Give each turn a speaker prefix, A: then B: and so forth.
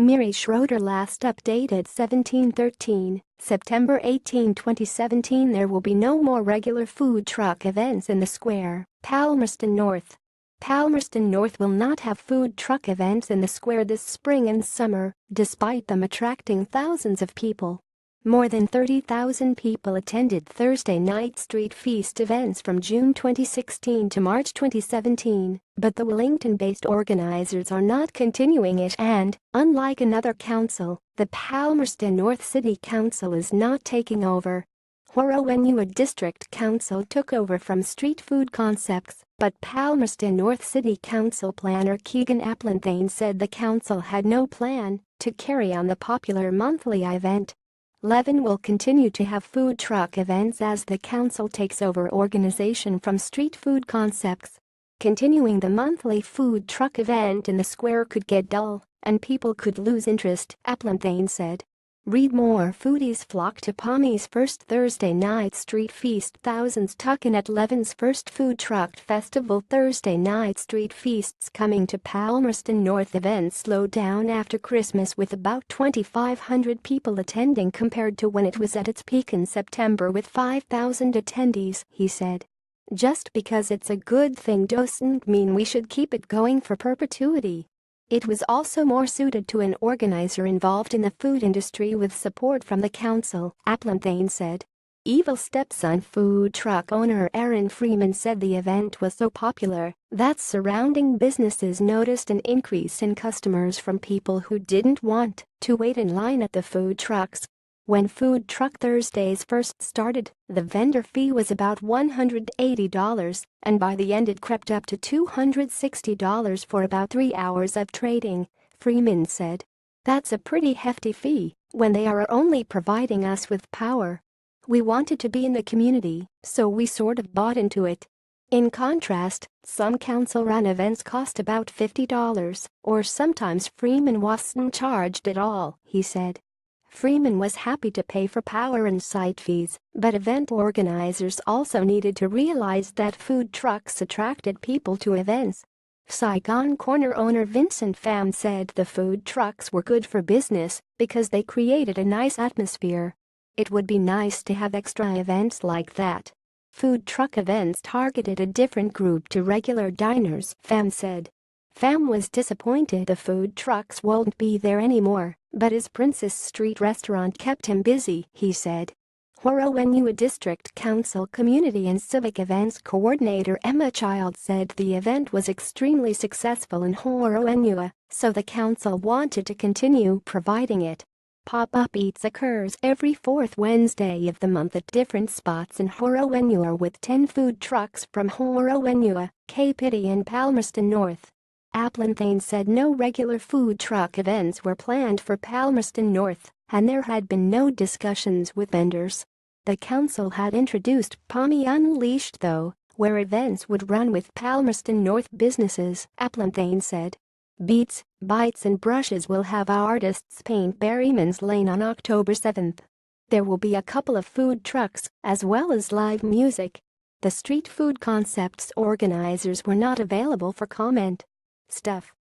A: MIRI SCHROETER Last updated 1713, September 18, 2017. There will be no more regular food truck events in the square, Palmerston North. Palmerston North will not have food truck events in the square this spring and summer, despite them attracting thousands of people. More than 30,000 people attended Thursday night street feast events from June 2016 to March 2017, but the Wellington-based organizers are not continuing it and, unlike another council, the Palmerston North City Council is not taking over. Horowhenua District Council took over from Street Food Concepts, but Palmerston North City Council planner Keegan Applanthane said the council had no plan to carry on the popular monthly event. Leven will continue to have food truck events as the council takes over organization from Street Food Concepts. Continuing the monthly food truck event in the square could get dull, and people could lose interest, Applanthane said. Read more. Foodies flock to Palmy's first Thursday night street feast. Thousands tuck in at Leven's first food truck festival. Thursday night street feasts coming to Palmerston North. Events slowed down after Christmas with about 2,500 people attending compared to when it was at its peak in September with 5,000 attendees, he said. Just because it's a good thing doesn't mean we should keep it going for perpetuity. It was also more suited to an organizer involved in the food industry with support from the council, Applanthane said. Evil Stepson food truck owner Aaron Freeman said the event was so popular that surrounding businesses noticed an increase in customers from people who didn't want to wait in line at the food trucks. When Food Truck Thursdays first started, the vendor fee was about $180, and by the end it crept up to $260 for about 3 hours of trading, Freeman said. That's a pretty hefty fee when they are only providing us with power. We wanted to be in the community, so we sort of bought into it. In contrast, some council-run events cost about $50, or sometimes Freeman wasn't charged at all, he said. Freeman was happy to pay for power and site fees, but event organizers also needed to realize that food trucks attracted people to events. Saigon Corner owner Vincent Pham said the food trucks were good for business because they created a nice atmosphere. It would be nice to have extra events like that. Food truck events targeted a different group to regular diners, Pham said. Pham was disappointed the food trucks won't be there anymore, but his Princess Street restaurant kept him busy, he said. Horowhenua District Council Community and Civic Events Coordinator Emma Child said the event was extremely successful in Horowhenua, so the council wanted to continue providing it. Pop-up eats occurs every fourth Wednesday of the month at different spots in Horowhenua with 10 food trucks from Horowhenua, Kapiti and Palmerston North. Applanthane said no regular food truck events were planned for Palmerston North, and there had been no discussions with vendors. The council had introduced Palmy Unleashed though, where events would run with Palmerston North businesses, Applanthane said. Beats, Bites and Brushes will have artists paint Berryman's Lane on October 7th. There will be a couple of food trucks, as well as live music. The Street Food Concepts organizers were not available for comment. Stuff.